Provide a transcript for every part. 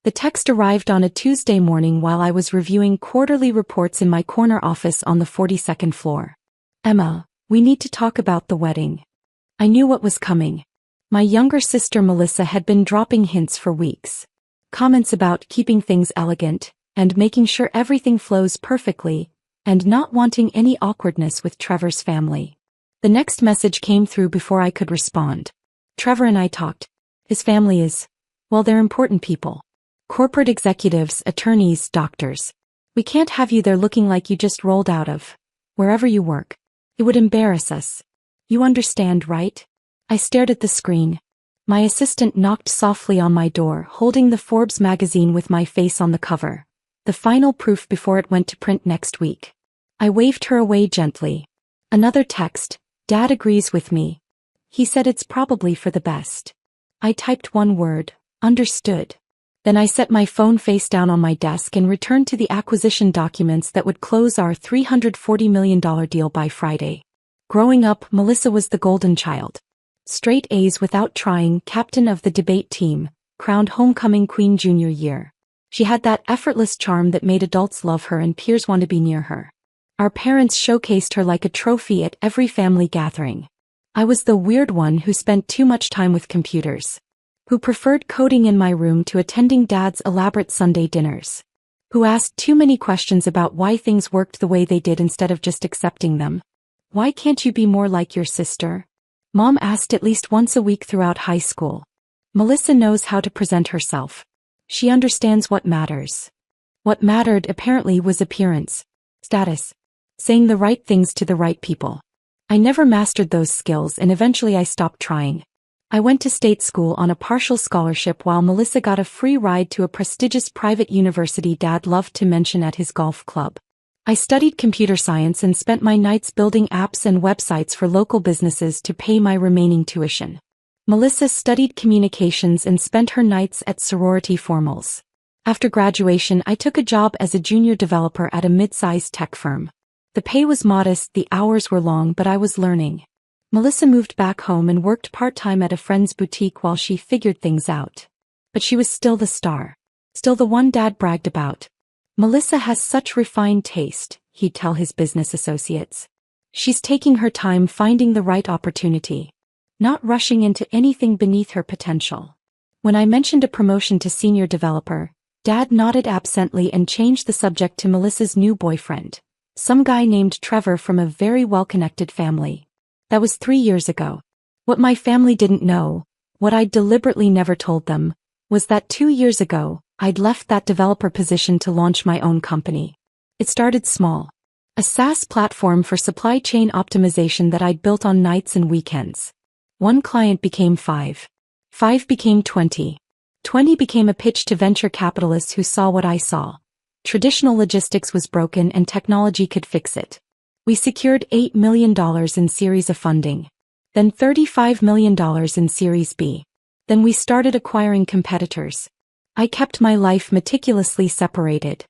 The text arrived on a Tuesday morning while I was reviewing quarterly reports in my corner office on the 42nd floor. Emma, we need to talk about the wedding. I knew what was coming. My younger sister Melissa had been dropping hints for weeks. Comments about keeping things elegant, and making sure everything flows perfectly, and not wanting any awkwardness with Trevor's family. The next message came through before I could respond. Trevor and I talked. His family is, well, they're important people. Corporate executives, attorneys, doctors. We can't have you there looking like you just rolled out of wherever you work. It would embarrass us. You understand, right? I stared at the screen. My assistant knocked softly on my door, holding the Forbes magazine with my face on the cover. The final proof before it went to print next week. I waved her away gently. Another text. Dad agrees with me. He said it's probably for the best. I typed one word. Understood. Then I set my phone face down on my desk and returned to the acquisition documents that would close our $340 million deal by Friday. Growing up, Melissa was the golden child. Straight A's without trying, captain of the debate team, crowned homecoming queen junior year. She had that effortless charm that made adults love her and peers want to be near her. Our parents showcased her like a trophy at every family gathering. I was the weird one who spent too much time with computers. Who preferred coding in my room to attending Dad's elaborate Sunday dinners. Who asked too many questions about why things worked the way they did instead of just accepting them. Why can't you be more like your sister? Mom asked at least once a week throughout high school. Melissa knows how to present herself. She understands what matters. What mattered apparently was appearance, status, saying the right things to the right people. I never mastered those skills and eventually I stopped trying. I went to state school on a partial scholarship while Melissa got a free ride to a prestigious private university Dad loved to mention at his golf club. I studied computer science and spent my nights building apps and websites for local businesses to pay my remaining tuition. Melissa studied communications and spent her nights at sorority formals. After graduation, I took a job as a junior developer at a mid-sized tech firm. The pay was modest, the hours were long, but I was learning. Melissa moved back home and worked part-time at a friend's boutique while she figured things out. But she was still the star. Still the one Dad bragged about. Melissa has such refined taste, he'd tell his business associates. She's taking her time finding the right opportunity. Not rushing into anything beneath her potential. When I mentioned a promotion to senior developer, Dad nodded absently and changed the subject to Melissa's new boyfriend. Some guy named Trevor from a very well-connected family. That was 3 years ago. What my family didn't know, what I deliberately never told them, was that 2 years ago, I'd left that developer position to launch my own company. It started small. A SaaS platform for supply chain optimization that I'd built on nights and weekends. 1 client became 5. 5 became 20. 20 became a pitch to venture capitalists who saw what I saw. Traditional logistics was broken and technology could fix it. We secured $8 million in Series A funding. Then $35 million in Series B. Then we started acquiring competitors. I kept my life meticulously separated.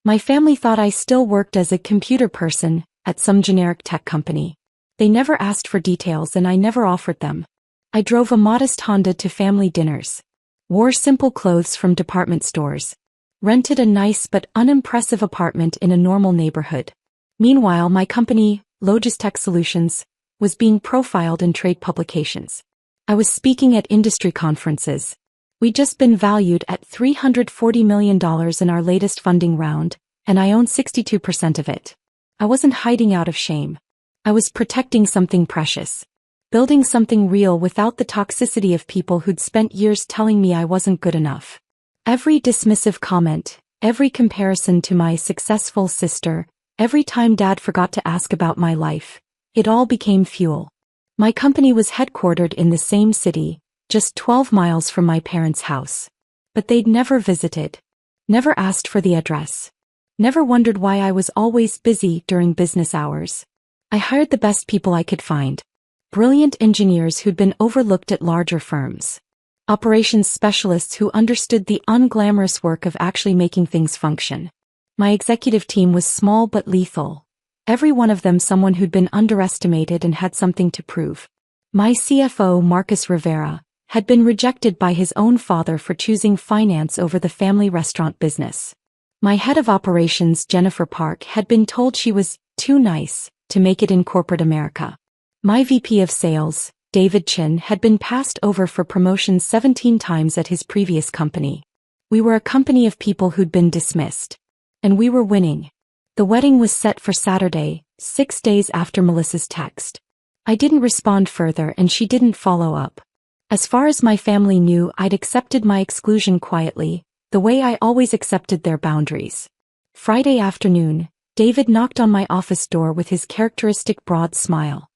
My family thought I still worked as a computer person at some generic tech company. They never asked for details and I never offered them. I drove a modest Honda to family dinners. Wore simple clothes from department stores. Rented a nice but unimpressive apartment in a normal neighborhood. Meanwhile, my company, Logistech Solutions, was being profiled in trade publications. I was speaking at industry conferences. We'd just been valued at $340 million in our latest funding round, and I owned 62% of it. I wasn't hiding out of shame. I was protecting something precious. Building something real without the toxicity of people who'd spent years telling me I wasn't good enough. Every dismissive comment, every comparison to my successful sister, every time Dad forgot to ask about my life, it all became fuel. My company was headquartered in the same city, just 12 miles from my parents' house. But they'd never visited. Never asked for the address. Never wondered why I was always busy during business hours. I hired the best people I could find. Brilliant engineers who'd been overlooked at larger firms. Operations specialists who understood the unglamorous work of actually making things function. My executive team was small but lethal. Every one of them someone who'd been underestimated and had something to prove. My CFO, Marcus Rivera, had been rejected by his own father for choosing finance over the family restaurant business. My head of operations, Jennifer Park, had been told she was too nice to make it in corporate America. My VP of sales, David Chin, had been passed over for promotion 17 times at his previous company. We were a company of people who'd been dismissed. And we were winning. The wedding was set for Saturday, 6 days after Melissa's text. I didn't respond further and she didn't follow up. As far as my family knew, I'd accepted my exclusion quietly, the way I always accepted their boundaries. Friday afternoon, David knocked on my office door with his characteristic broad smile.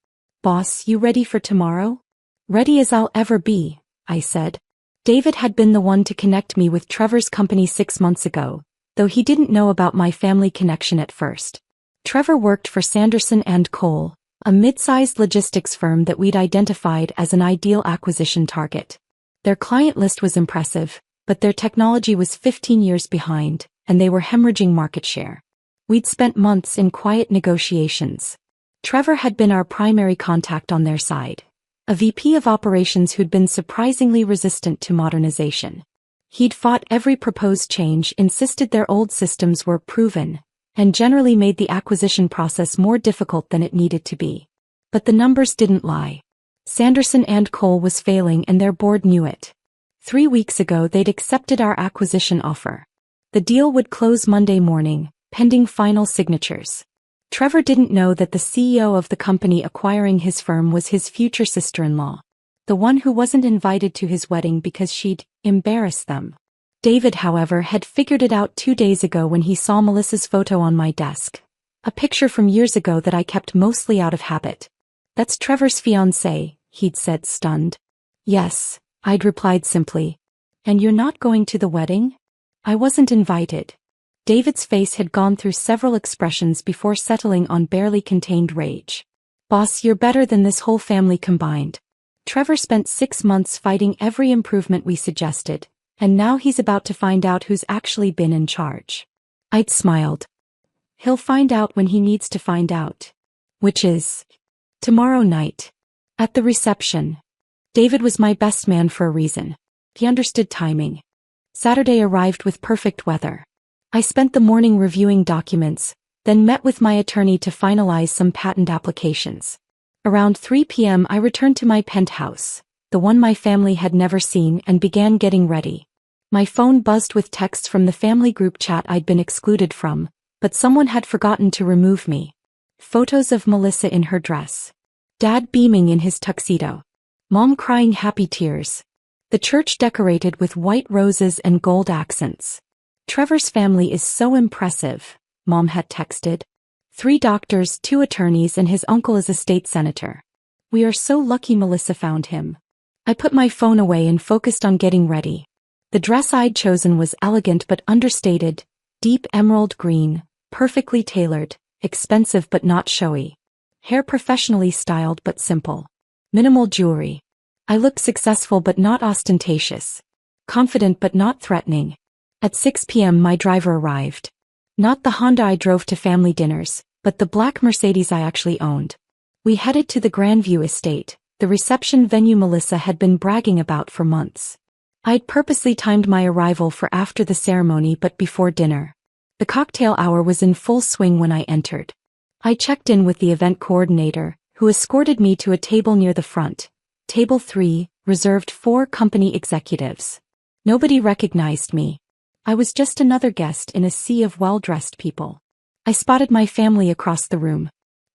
"Boss, you ready for tomorrow?" "Ready as I'll ever be," I said. David had been the one to connect me with Trevor's company 6 months ago, though he didn't know about my family connection at first. Trevor worked for Sanderson and Cole, a mid-sized logistics firm that we'd identified as an ideal acquisition target. Their client list was impressive, but their technology was 15 years behind, and they were hemorrhaging market share. We'd spent months in quiet negotiations. Trevor had been our primary contact on their side, a VP of operations who'd been surprisingly resistant to modernization. He'd fought every proposed change, insisted their old systems were proven, and generally made the acquisition process more difficult than it needed to be. But the numbers didn't lie. Sanderson and Cole was failing and their board knew it. 3 weeks ago they'd accepted our acquisition offer. The deal would close Monday morning, pending final signatures. Trevor didn't know that the CEO of the company acquiring his firm was his future sister-in-law, the one who wasn't invited to his wedding because she'd embarrassed them. David, however, had figured it out 2 days ago when he saw Melissa's photo on my desk, a picture from years ago that I kept mostly out of habit. "That's Trevor's fiancée," he'd said, stunned. "Yes," I'd replied simply. "And you're not going to the wedding?" "I wasn't invited." David's face had gone through several expressions before settling on barely contained rage. "Boss, you're better than this whole family combined. Trevor spent 6 months fighting every improvement we suggested, and now he's about to find out who's actually been in charge." I'd smiled. "He'll find out when he needs to find out. Which is tomorrow night. At the reception." David was my best man for a reason. He understood timing. Saturday arrived with perfect weather. I spent the morning reviewing documents, then met with my attorney to finalize some patent applications. Around 3 p.m. I returned to my penthouse, the one my family had never seen, and began getting ready. My phone buzzed with texts from the family group chat I'd been excluded from, but someone had forgotten to remove me. Photos of Melissa in her dress. Dad beaming in his tuxedo. Mom crying happy tears. The church decorated with white roses and gold accents. "Trevor's family is so impressive," Mom had texted. 3 doctors, 2 attorneys, and his uncle is a state senator. "We are so lucky Melissa found him." I put my phone away and focused on getting ready. The dress I'd chosen was elegant but understated, deep emerald green, perfectly tailored, expensive but not showy. Hair professionally styled but simple. Minimal jewelry. I looked successful but not ostentatious. Confident but not threatening. At 6 p.m. my driver arrived. Not the Honda I drove to family dinners, but the black Mercedes I actually owned. We headed to the Grandview estate, the reception venue Melissa had been bragging about for months. I'd purposely timed my arrival for after the ceremony but before dinner. The cocktail hour was in full swing when I entered. I checked in with the event coordinator, who escorted me to a table near the front. Table 3, reserved for company executives. Nobody recognized me. I was just another guest in a sea of well-dressed people. I spotted my family across the room.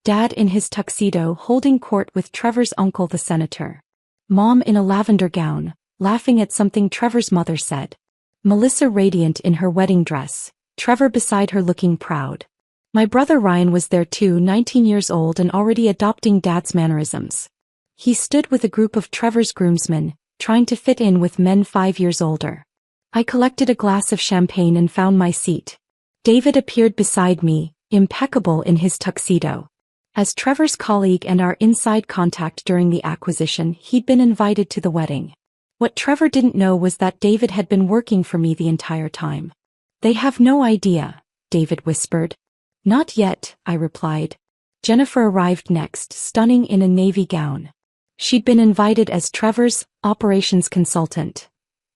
Dad in his tuxedo holding court with Trevor's uncle the senator. Mom in a lavender gown, laughing at something Trevor's mother said. Melissa radiant in her wedding dress, Trevor beside her looking proud. My brother Ryan was there too, 19 years old and already adopting Dad's mannerisms. He stood with a group of Trevor's groomsmen, trying to fit in with men 5 years older. I collected a glass of champagne and found my seat. David appeared beside me, impeccable in his tuxedo. As Trevor's colleague and our inside contact during the acquisition, he'd been invited to the wedding. What Trevor didn't know was that David had been working for me the entire time. "They have no idea," David whispered. "Not yet," I replied. Jennifer arrived next, stunning in a navy gown. She'd been invited as Trevor's operations consultant.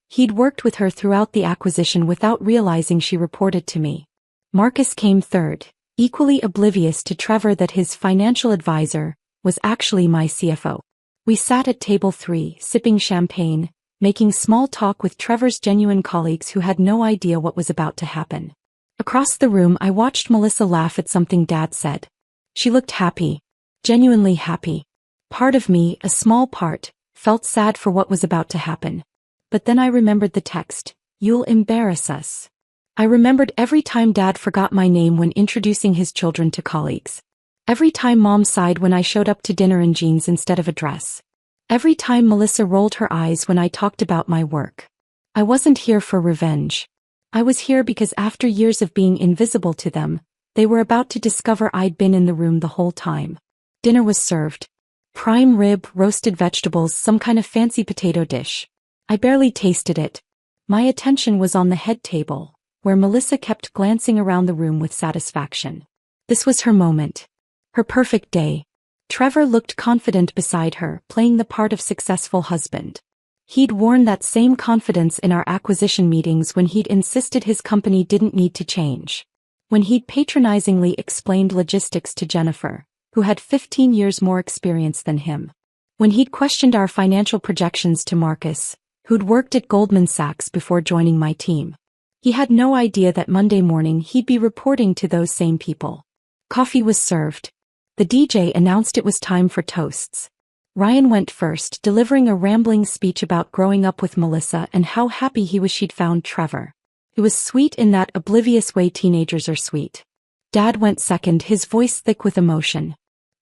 He'd worked with her throughout the acquisition without realizing she reported to me. Marcus came third, equally oblivious to Trevor that his financial advisor was actually my CFO. We sat at table 3, sipping champagne, making small talk with Trevor's genuine colleagues who had no idea what was about to happen. Across the room, I watched Melissa laugh at something Dad said. She looked happy, genuinely happy. Part of me, a small part, felt sad for what was about to happen. But then I remembered the text, "You'll embarrass us." I remembered every time Dad forgot my name when introducing his children to colleagues. Every time Mom sighed when I showed up to dinner in jeans instead of a dress. Every time Melissa rolled her eyes when I talked about my work. I wasn't here for revenge. I was here because after years of being invisible to them, they were about to discover I'd been in the room the whole time. Dinner was served. Prime rib, roasted vegetables, some kind of fancy potato dish. I barely tasted it. My attention was on the head table, where Melissa kept glancing around the room with satisfaction. This was her moment. Her perfect day. Trevor looked confident beside her, playing the part of successful husband. He'd worn that same confidence in our acquisition meetings when he'd insisted his company didn't need to change. When he'd patronizingly explained logistics to Jennifer, who had 15 years more experience than him. When he'd questioned our financial projections to Marcus, who'd worked at Goldman Sachs before joining my team. He had no idea that Monday morning he'd be reporting to those same people. Coffee was served. The DJ announced it was time for toasts. Ryan went first, delivering a rambling speech about growing up with Melissa and how happy he was she'd found Trevor. He was sweet in that oblivious way teenagers are sweet. Dad went second, his voice thick with emotion.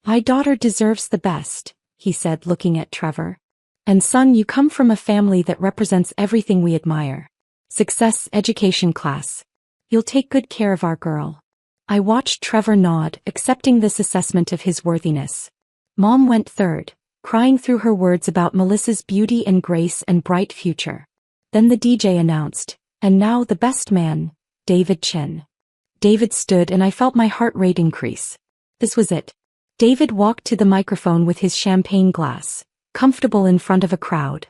"My daughter deserves the best," he said, looking at Trevor. "And son, you come from a family that represents everything we admire. Success, education, class. You'll take good care of our girl." I watched Trevor nod, accepting this assessment of his worthiness. Mom went third, crying through her words about Melissa's beauty and grace and bright future. Then the DJ announced, "And now the best man, David Chin." David stood and I felt my heart rate increase. This was it. David walked to the microphone with his champagne glass, comfortable in front of a crowd.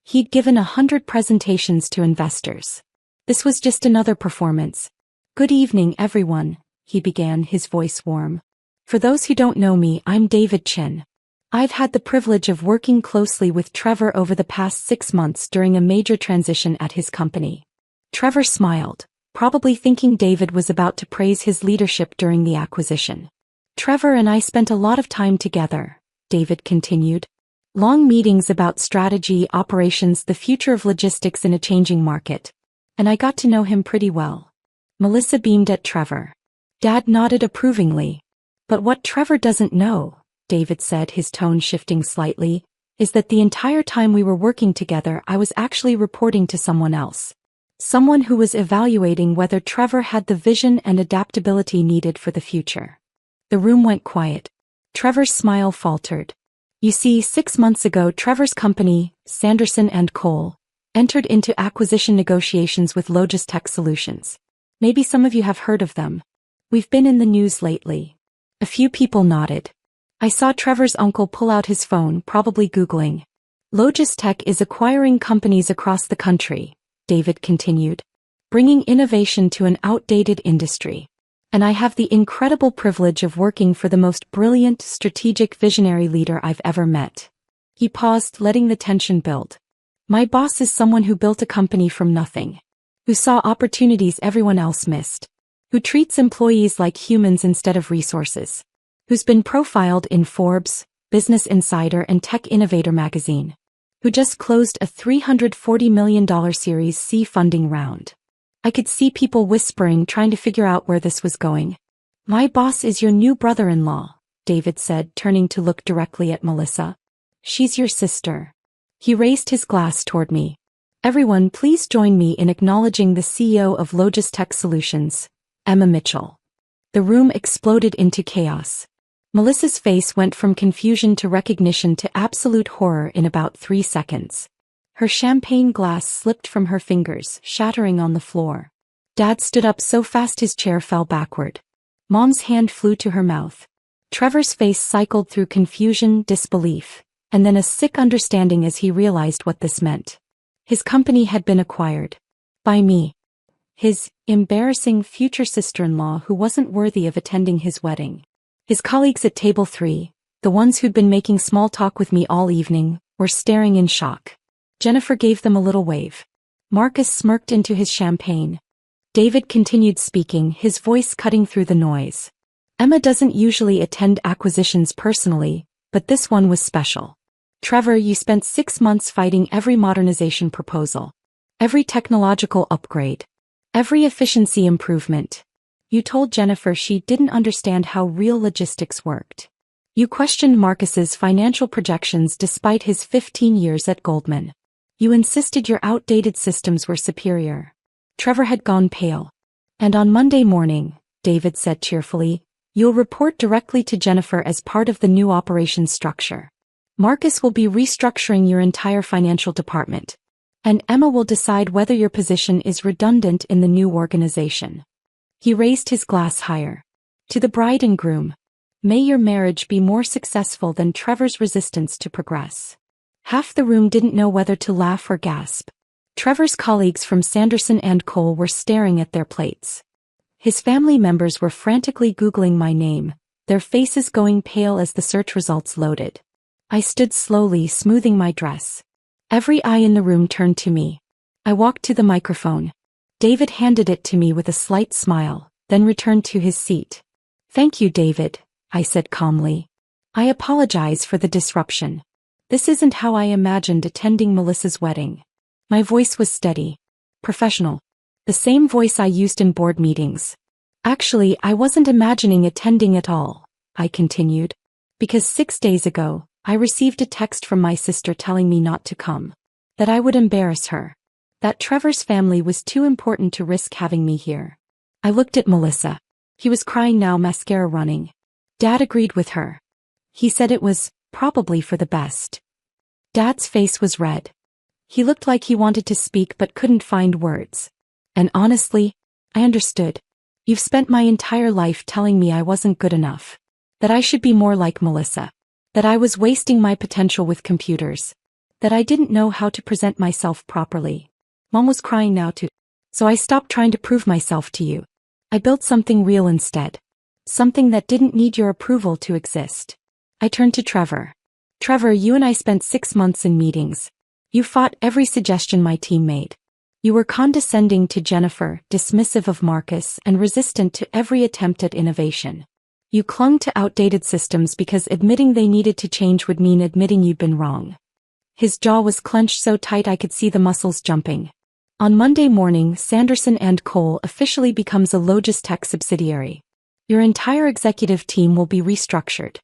He'd given 100 presentations to investors. This was just another performance. "Good evening, everyone," he began, his voice warm. "For those who don't know me, I'm David Chin. I've had the privilege of working closely with Trevor over the past 6 months during a major transition at his company." Trevor smiled, probably thinking David was about to praise his leadership during the acquisition. "Trevor and I spent a lot of time together," David continued. "Long meetings about strategy, operations, the future of logistics in a changing market. And I got to know him pretty well." Melissa beamed at Trevor. Dad nodded approvingly. "But what Trevor doesn't know," David said, his tone shifting slightly, "is that the entire time we were working together I was actually reporting to someone else. Someone who was evaluating whether Trevor had the vision and adaptability needed for the future." The room went quiet. Trevor's smile faltered. "You see, 6 months ago Trevor's company, Sanderson & Cole, entered into acquisition negotiations with Logistech Solutions. Maybe some of you have heard of them. We've been in the news lately." A few people nodded. I saw Trevor's uncle pull out his phone, probably Googling. "Logistech is acquiring companies across the country," David continued, "bringing innovation to an outdated industry. And I have the incredible privilege of working for the most brilliant, strategic visionary leader I've ever met." He paused, letting the tension build. "My boss is someone who built a company from nothing. Who saw opportunities everyone else missed. Who treats employees like humans instead of resources. Who's been profiled in Forbes, Business Insider and Tech Innovator magazine. Who just closed a $340 million Series C funding round." I could see people whispering, trying to figure out where this was going. "My boss is your new brother-in-law," David said, turning to look directly at Melissa. "She's your sister." He raised his glass toward me. "Everyone, please join me in acknowledging the CEO of Logistech Solutions, Emma Mitchell." The room exploded into chaos. Melissa's face went from confusion to recognition to absolute horror in about 3 seconds. Her champagne glass slipped from her fingers, shattering on the floor. Dad stood up so fast his chair fell backward. Mom's hand flew to her mouth. Trevor's face cycled through confusion, disbelief, and then a sick understanding as he realized what this meant. His company had been acquired. By me. His embarrassing future sister-in-law who wasn't worthy of attending his wedding. His colleagues at table 3, the ones who'd been making small talk with me all evening, were staring in shock. Jennifer gave them a little wave. Marcus smirked into his champagne. David continued speaking, his voice cutting through the noise. Emma doesn't usually attend acquisitions personally, but this one was special. Trevor, you spent 6 months fighting every modernization proposal. Every technological upgrade. Every efficiency improvement. You told Jennifer she didn't understand how real logistics worked. You questioned Marcus's financial projections despite his 15 years at Goldman. You insisted your outdated systems were superior. Trevor had gone pale. And on Monday morning, David said cheerfully, you'll report directly to Jennifer as part of the new operations structure. Marcus will be restructuring your entire financial department. And Emma will decide whether your position is redundant in the new organization. He raised his glass higher. To the bride and groom. May your marriage be more successful than Trevor's resistance to progress. Half the room didn't know whether to laugh or gasp. Trevor's colleagues from Sanderson and Cole were staring at their plates. His family members were frantically Googling my name, their faces going pale as the search results loaded. I stood slowly, smoothing my dress. Every eye in the room turned to me. I walked to the microphone. David handed it to me with a slight smile, then returned to his seat. Thank you, David, I said calmly. I apologize for the disruption. This isn't how I imagined attending Melissa's wedding. My voice was steady. Professional. The same voice I used in board meetings. Actually, I wasn't imagining attending at all, I continued. Because 6 days ago, I received a text from my sister telling me not to come. That I would embarrass her. That Trevor's family was too important to risk having me here. I looked at Melissa. He was crying now, mascara running. Dad agreed with her. He said it was, probably for the best. Dad's face was red. He looked like he wanted to speak but couldn't find words. And honestly, I understood. You've spent my entire life telling me I wasn't good enough. That I should be more like Melissa. That I was wasting my potential with computers. That I didn't know how to present myself properly. Mom was crying now too. So I stopped trying to prove myself to you. I built something real instead. Something that didn't need your approval to exist. I turned to Trevor. Trevor, you and I spent 6 months in meetings. You fought every suggestion my team made. You were condescending to Jennifer, dismissive of Marcus, and resistant to every attempt at innovation. You clung to outdated systems because admitting they needed to change would mean admitting you'd been wrong. His jaw was clenched so tight I could see the muscles jumping. On Monday morning, Sanderson and Cole officially becomes a Logistech subsidiary. Your entire executive team will be restructured.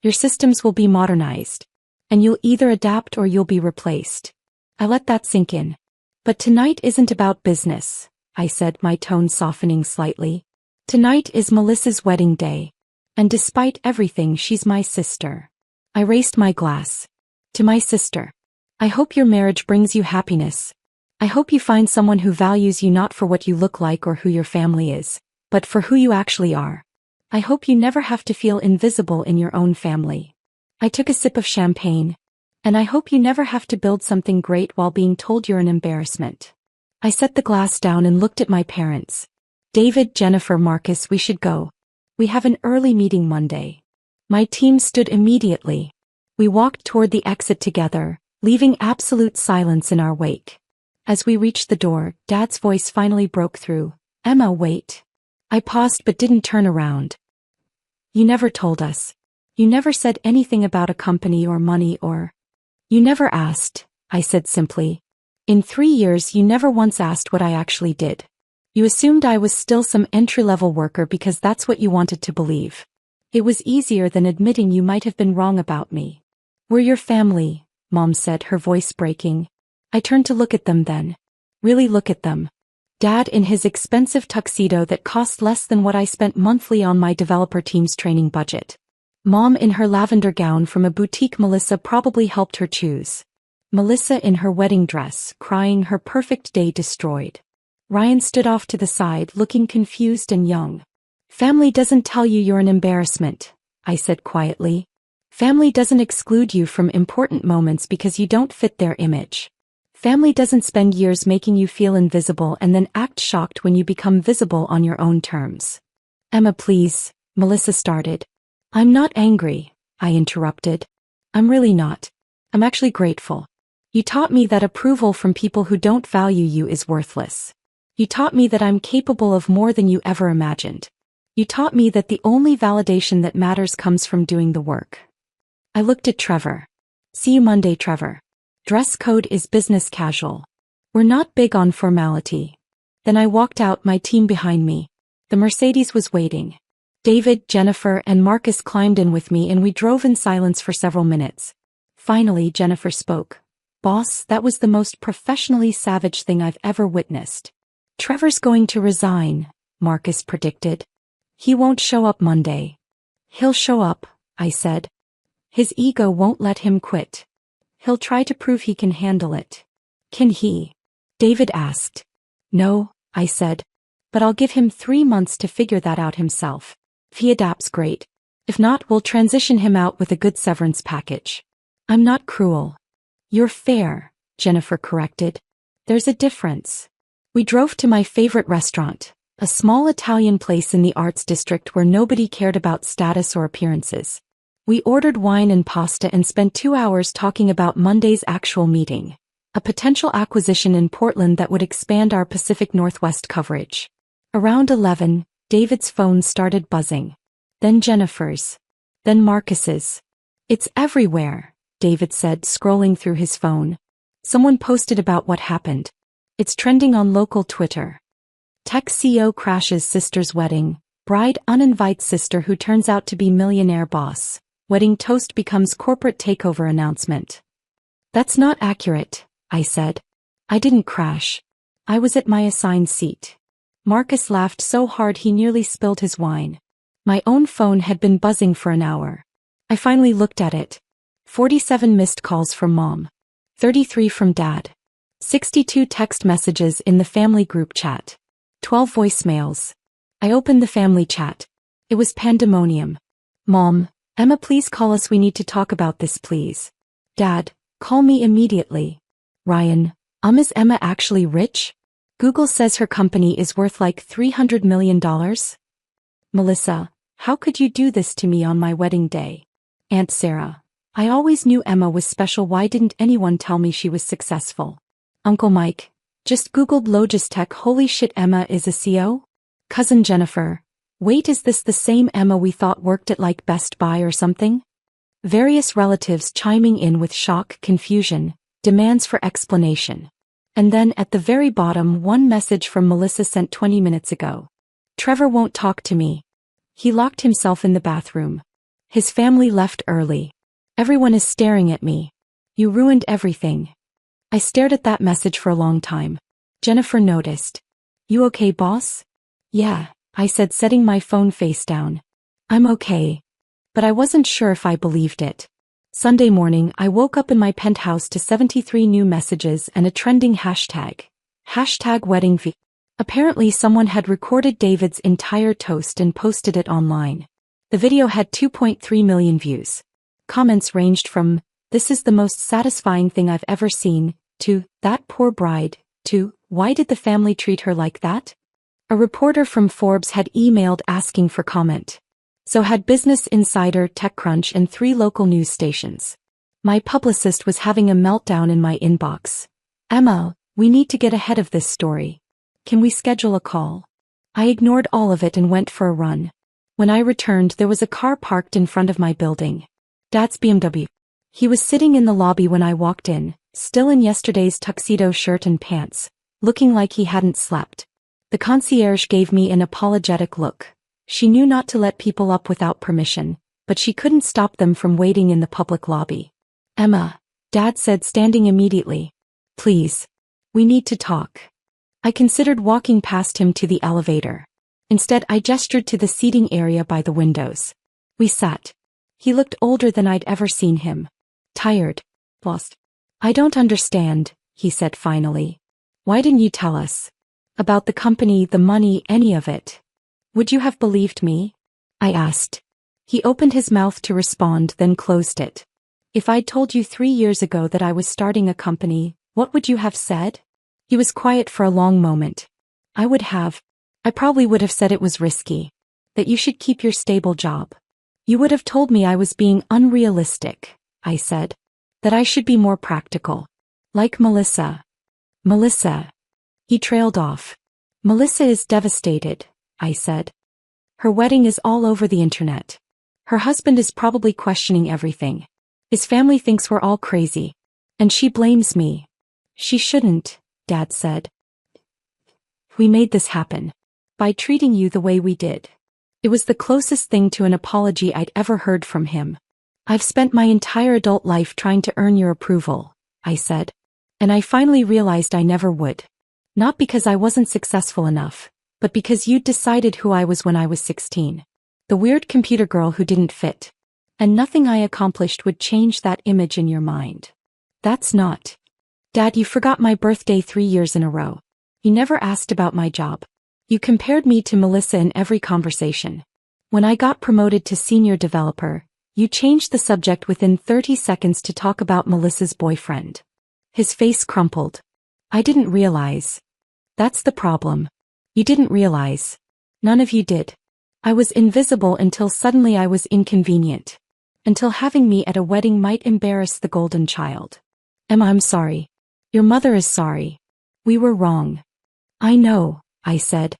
Your systems will be modernized. And you'll either adapt or you'll be replaced. I let that sink in. But tonight isn't about business, I said, my tone softening slightly. Tonight is Melissa's wedding day. And despite everything, she's my sister. I raised my glass. To my sister. I hope your marriage brings you happiness. I hope you find someone who values you not for what you look like or who your family is, but for who you actually are. I hope you never have to feel invisible in your own family. I took a sip of champagne. And I hope you never have to build something great while being told you're an embarrassment. I set the glass down and looked at my parents. David, Jennifer, Marcus, we should go. We have an early meeting Monday. My team stood immediately. We walked toward the exit together, leaving absolute silence in our wake. As we reached the door, Dad's voice finally broke through. Emma, wait. I paused but didn't turn around. You never told us. You never said anything about a company or money or... You never asked, I said simply. In 3 years you never once asked what I actually did. You assumed I was still some entry-level worker because that's what you wanted to believe. It was easier than admitting you might have been wrong about me. We're your family, Mom said, her voice breaking. I turned to look at them then. Really look at them. Dad in his expensive tuxedo that cost less than what I spent monthly on my developer team's training budget. Mom in her lavender gown from a boutique Melissa probably helped her choose. Melissa in her wedding dress, crying her perfect day destroyed. Ryan stood off to the side, looking confused and young. Family doesn't tell you you're an embarrassment, I said quietly. Family doesn't exclude you from important moments because you don't fit their image. Family doesn't spend years making you feel invisible and then act shocked when you become visible on your own terms. Emma, please, Melissa started. I'm not angry, I interrupted. I'm really not. I'm actually grateful. You taught me that approval from people who don't value you is worthless. You taught me that I'm capable of more than you ever imagined. You taught me that the only validation that matters comes from doing the work. I looked at Trevor. See you Monday, Trevor. Dress code is business casual. We're not big on formality. Then I walked out, my team behind me. The Mercedes was waiting. David, Jennifer, and Marcus climbed in with me and we drove in silence for several minutes. Finally, Jennifer spoke. Boss, that was the most professionally savage thing I've ever witnessed. Trevor's going to resign, Marcus predicted. He won't show up Monday. He'll show up, I said. His ego won't let him quit. He'll try to prove he can handle it. Can he? David asked. No, I said. But I'll give him 3 months to figure that out himself. If he adapts, great. If not, we'll transition him out with a good severance package. I'm not cruel. You're fair, Jennifer corrected. There's a difference. We drove to my favorite restaurant, a small Italian place in the arts district where nobody cared about status or appearances. We ordered wine and pasta and spent 2 hours talking about Monday's actual meeting, a potential acquisition in Portland that would expand our Pacific Northwest coverage. Around 11, David's phone started buzzing. Then Jennifer's. Then Marcus's. It's everywhere, David said, scrolling through his phone. Someone posted about what happened. It's trending on local Twitter. Tech CEO crashes sister's wedding. Bride uninvites sister who turns out to be millionaire boss. Wedding toast becomes corporate takeover announcement. That's not accurate, I said. I didn't crash. I was at my assigned seat. Marcus laughed so hard he nearly spilled his wine. My own phone had been buzzing for an hour. I finally looked at it. 47 missed calls from Mom. 33 from Dad. 62 text messages in the family group chat. 12 voicemails. I opened the family chat. It was pandemonium. Mom, Emma, please call us. We need to talk about this, please. Dad, call me immediately. Ryan, is Emma actually rich? Google says her company is worth like $300 million. Melissa, how could you do this to me on my wedding day? Aunt Sarah, I always knew Emma was special. Why didn't anyone tell me she was successful? Uncle Mike, just Googled Logistech. Holy shit, Emma is a CEO? Cousin Jennifer, wait, is this the same Emma we thought worked at like Best Buy or something? Various relatives chiming in with shock, confusion, demands for explanation. And then at the very bottom, one message from Melissa sent 20 minutes ago. Trevor won't talk to me. He locked himself in the bathroom. His family left early. Everyone is staring at me. You ruined everything. I stared at that message for a long time. Jennifer noticed. You okay, boss? Yeah, I said, setting my phone face down. I'm okay. But I wasn't sure if I believed it. Sunday morning, I woke up in my penthouse to 73 new messages and a trending hashtag. Hashtag wedding v. Apparently someone had recorded David's entire toast and posted it online. The video had 2.3 million views. Comments ranged from, "This is the most satisfying thing I've ever seen," to, "That poor bride," to, "Why did the family treat her like that?" A reporter from Forbes had emailed asking for comment. So had Business Insider, TechCrunch, and 3 local news stations. My publicist was having a meltdown in my inbox. Emma, we need to get ahead of this story. Can we schedule a call? I ignored all of it and went for a run. When I returned, there was a car parked in front of my building. Dad's BMW. He was sitting in the lobby when I walked in, still in yesterday's tuxedo shirt and pants, looking like he hadn't slept. The concierge gave me an apologetic look. She knew not to let people up without permission, but she couldn't stop them from waiting in the public lobby. Emma, Dad said, standing immediately. Please. We need to talk. I considered walking past him to the elevator. Instead, I gestured to the seating area by the windows. We sat. He looked older than I'd ever seen him. Tired. Lost. I don't understand, he said finally. Why didn't you tell us? About the company, the money, any of it. Would you have believed me? I asked. He opened his mouth to respond, then closed it. If I'd told you 3 years ago that I was starting a company, what would you have said? He was quiet for a long moment. I probably would have said it was risky. That you should keep your stable job. You would have told me I was being unrealistic, I said. That I should be more practical. Like Melissa. Melissa. He trailed off. Melissa is devastated, I said. Her wedding is all over the internet. Her husband is probably questioning everything. His family thinks we're all crazy. And she blames me. She shouldn't, Dad said. We made this happen. By treating you the way we did. It was the closest thing to an apology I'd ever heard from him. I've spent my entire adult life trying to earn your approval, I said. And I finally realized I never would. Not because I wasn't successful enough, but because you'd decided who I was when I was 16. The weird computer girl who didn't fit. And nothing I accomplished would change that image in your mind. That's not. Dad, you forgot my birthday 3 years in a row. You never asked about my job. You compared me to Melissa in every conversation. When I got promoted to senior developer, you changed the subject within 30 seconds to talk about Melissa's boyfriend. His face crumpled. I didn't realize. That's the problem. You didn't realize. None of you did. I was invisible until suddenly I was inconvenient. Until having me at a wedding might embarrass the golden child. Emma, I'm sorry. Your mother is sorry. We were wrong. I know, I said.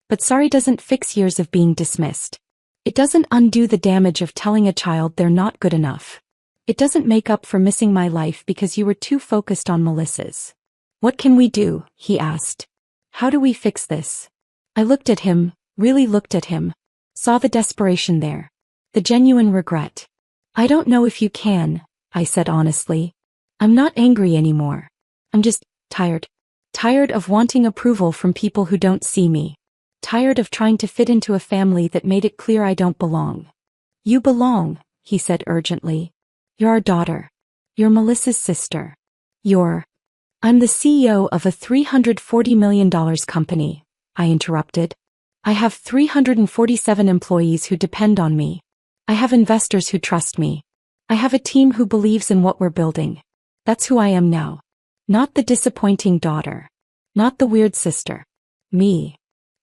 But sorry doesn't fix years of being dismissed. It doesn't undo the damage of telling a child they're not good enough. It doesn't make up for missing my life because you were too focused on Melissa's. What can we do? He asked. How do we fix this? I looked at him, really looked at him. Saw the desperation there. The genuine regret. I don't know if you can, I said honestly. I'm not angry anymore. I'm just tired. Tired of wanting approval from people who don't see me. Tired of trying to fit into a family that made it clear I don't belong. You belong, he said urgently. You're our daughter. You're Melissa's sister. I'm the CEO of a $340 million company, I interrupted. I have 347 employees who depend on me. I have investors who trust me. I have a team who believes in what we're building. That's who I am now. Not the disappointing daughter. Not the weird sister. Me.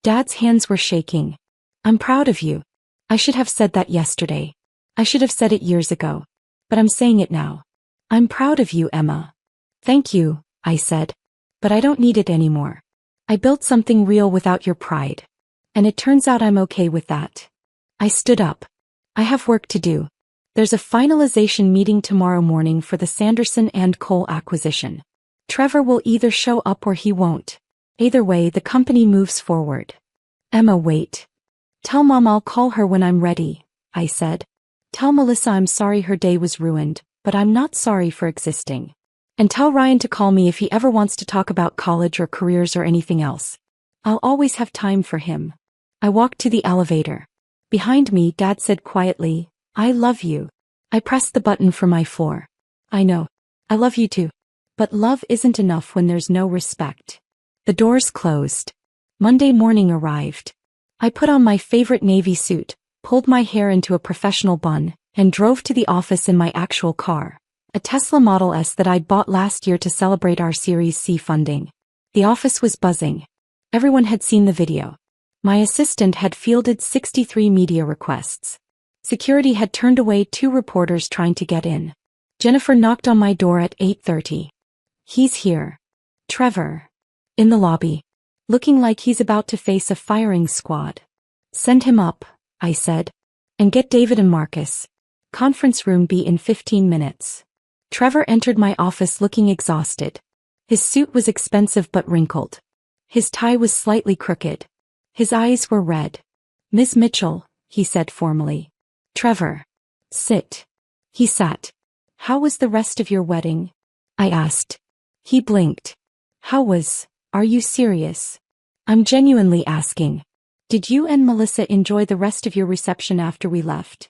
Dad's hands were shaking. I'm proud of you. I should have said that yesterday. I should have said it years ago. But I'm saying it now. I'm proud of you, Emma. Thank you, I said. But I don't need it anymore. I built something real without your pride. And it turns out I'm okay with that. I stood up. I have work to do. There's a finalization meeting tomorrow morning for the Sanderson and Cole acquisition. Trevor will either show up or he won't. Either way, the company moves forward. Emma, wait. Tell Mom I'll call her when I'm ready, I said. Tell Melissa I'm sorry her day was ruined, but I'm not sorry for existing. And tell Ryan to call me if he ever wants to talk about college or careers or anything else. I'll always have time for him. I walked to the elevator. Behind me, Dad said quietly, I love you. I pressed the button for my floor. I know. I love you too. But love isn't enough when there's no respect. The doors closed. Monday morning arrived. I put on my favorite navy suit, pulled my hair into a professional bun, and drove to the office in my actual car, a Tesla Model S that I'd bought last year to celebrate our Series C funding. The office was buzzing. Everyone had seen the video. My assistant had fielded 63 media requests. Security had turned away 2 reporters trying to get in. Jennifer knocked on my door at 8:30. He's here. Trevor. In the lobby. Looking like he's about to face a firing squad. Send him up, I said. And get David and Marcus. Conference room B in 15 minutes. Trevor entered my office looking exhausted. His suit was expensive but wrinkled. His tie was slightly crooked. His eyes were red. Ms. Mitchell, he said formally. Trevor. Sit. He sat. How was the rest of your wedding? I asked. He blinked. Are you serious? I'm genuinely asking. Did you and Melissa enjoy the rest of your reception after we left?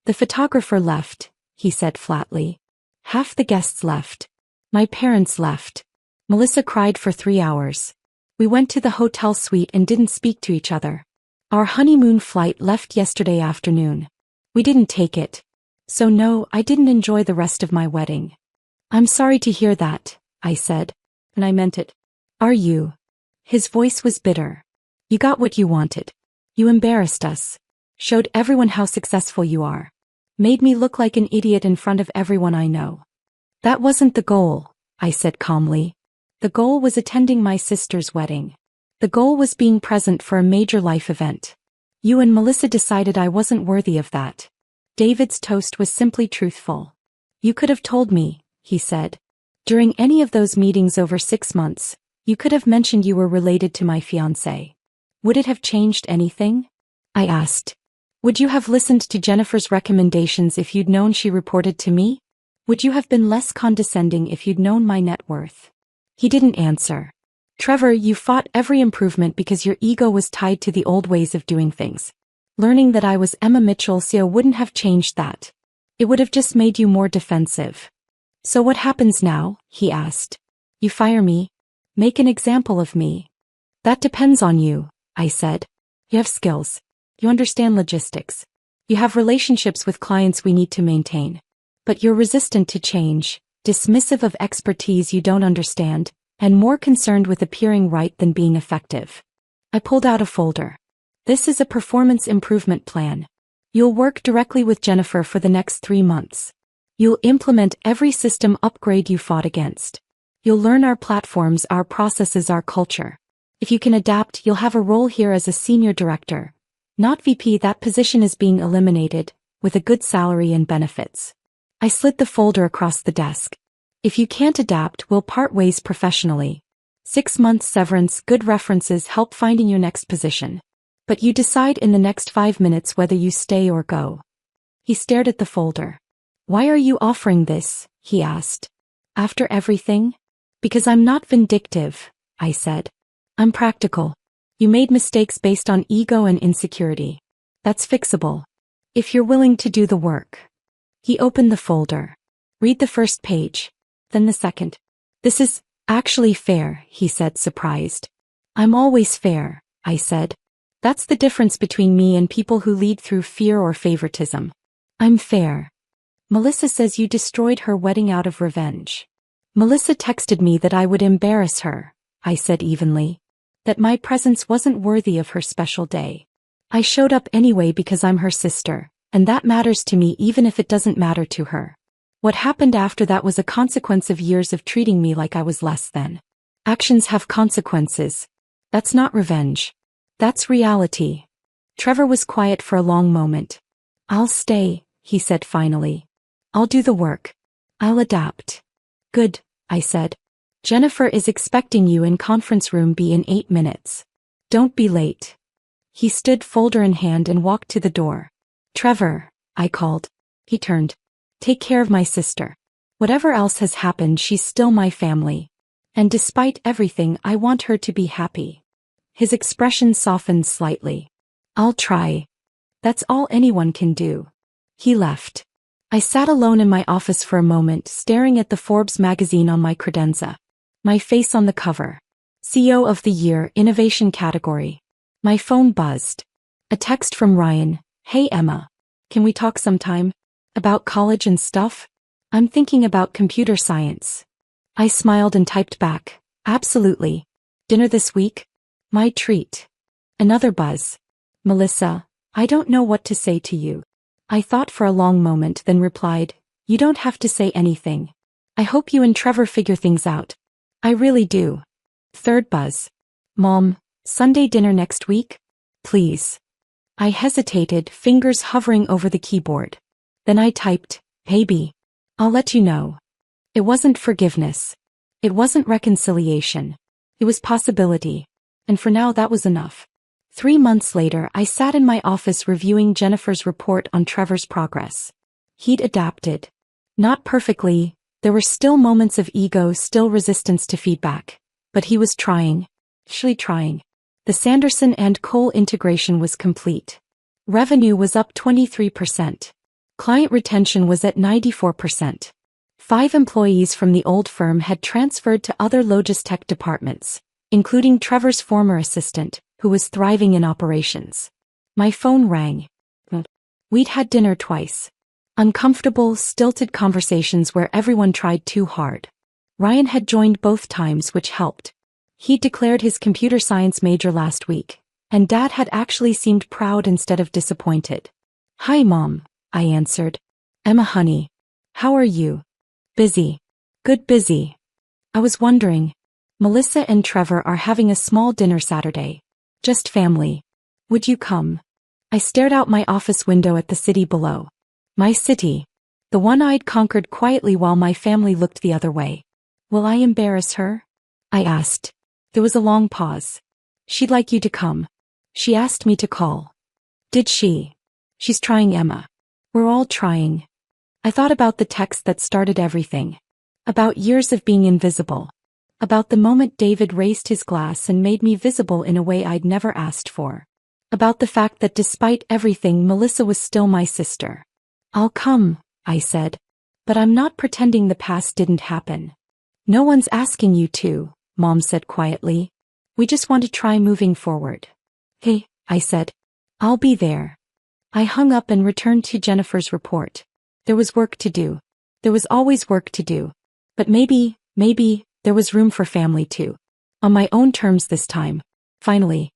The photographer left, he said flatly. Half the guests left. My parents left. Melissa cried for 3 hours. We went to the hotel suite and didn't speak to each other. Our honeymoon flight left yesterday afternoon. We didn't take it. So no, I didn't enjoy the rest of my wedding. I'm sorry to hear that, I said. And I meant it. Are you? His voice was bitter. You got what you wanted. You embarrassed us. Showed everyone how successful you are. Made me look like an idiot in front of everyone I know. That wasn't the goal, I said calmly. The goal was attending my sister's wedding. The goal was being present for a major life event. You and Melissa decided I wasn't worthy of that. David's toast was simply truthful. You could have told me, he said. During any of those meetings over 6 months, you could have mentioned you were related to my fiancé. Would it have changed anything? I asked. Would you have listened to Jennifer's recommendations if you'd known she reported to me? Would you have been less condescending if you'd known my net worth? He didn't answer. Trevor, you fought every improvement because your ego was tied to the old ways of doing things. Learning that I was Emma Mitchell CEO wouldn't have changed that. It would have just made you more defensive. So what happens now? He asked. You fire me? Make an example of me? That depends on you, I said. You have skills. You understand logistics. You have relationships with clients we need to maintain. But you're resistant to change, dismissive of expertise you don't understand, and more concerned with appearing right than being effective. I pulled out a folder. This is a performance improvement plan. You'll work directly with Jennifer for the next 3 months. You'll implement every system upgrade you fought against. You'll learn our platforms, our processes, our culture. If you can adapt, you'll have a role here as a senior director. Not VP, that position is being eliminated, with a good salary and benefits. I slid the folder across the desk. If you can't adapt, we'll part ways professionally. 6 months severance, good references help finding your next position. But you decide in the next 5 minutes whether you stay or go. He stared at the folder. Why are you offering this? He asked. After everything? Because I'm not vindictive, I said. I'm practical. You made mistakes based on ego and insecurity. That's fixable. If you're willing to do the work. He opened the folder. Read the first page. Then the second. This is actually fair, he said, surprised. I'm always fair, I said. That's the difference between me and people who lead through fear or favoritism. I'm fair. Melissa says you destroyed her wedding out of revenge. Melissa texted me that I would embarrass her, I said evenly. That my presence wasn't worthy of her special day. I showed up anyway because I'm her sister, and that matters to me even if it doesn't matter to her. What happened after that was a consequence of years of treating me like I was less than. Actions have consequences. That's not revenge. That's reality. Trevor was quiet for a long moment. I'll stay, he said finally. I'll do the work. I'll adapt. Good, I said. Jennifer is expecting you in conference room B in 8 minutes. Don't be late. He stood folder in hand and walked to the door. Trevor, I called. He turned. Take care of my sister. Whatever else has happened, she's still my family. And despite everything, I want her to be happy. His expression softened slightly. I'll try. That's all anyone can do. He left. I sat alone in my office for a moment, staring at the Forbes magazine on my credenza. My face on the cover. CEO of the Year, Innovation category. My phone buzzed. A text from Ryan. Hey Emma. Can we talk sometime? About college and stuff? I'm thinking about computer science. I smiled and typed back. Absolutely. Dinner this week? My treat. Another buzz. Melissa, I don't know what to say to you. I thought for a long moment, then replied, you don't have to say anything. I hope you and Trevor figure things out. I really do. Third buzz. Mom, Sunday dinner next week? Please. I hesitated, fingers hovering over the keyboard. Then I typed, maybe. I'll let you know. It wasn't forgiveness. It wasn't reconciliation. It was possibility. And for now that was enough. 3 months later, I sat in my office reviewing Jennifer's report on Trevor's progress. He'd adapted. Not perfectly. There were still moments of ego, still resistance to feedback. But he was trying. Actually trying. The Sanderson and Cole integration was complete. Revenue was up 23%. Client retention was at 94%. 5 employees from the old firm had transferred to other Logistech departments, including Trevor's former assistant, who was thriving in operations. My phone rang. We'd had dinner twice. Uncomfortable, stilted conversations where everyone tried too hard. Ryan had joined both times, which helped. He'd declared his computer science major last week, and Dad had actually seemed proud instead of disappointed. "Hi, Mom," I answered. "Emma, honey. How are you?" "Busy." "Good, busy." "I was wondering. Melissa and Trevor are having a small dinner Saturday. Just family. Would you come?" I stared out my office window at the city below. My city. The one I'd conquered quietly while my family looked the other way. "Will I embarrass her?" I asked. There was a long pause. "She'd like you to come. She asked me to call." "Did she?" "She's trying, Emma. We're all trying." I thought about the text that started everything. About years of being invisible. About the moment David raised his glass and made me visible in a way I'd never asked for. About the fact that despite everything, Melissa was still my sister. "I'll come," I said. "But I'm not pretending the past didn't happen." "No one's asking you to," Mom said quietly. "We just want to try moving forward." "Hey," I said. "I'll be there." I hung up and returned to Jennifer's report. There was work to do. There was always work to do. But maybe, there was room for family too. On my own terms this time. Finally,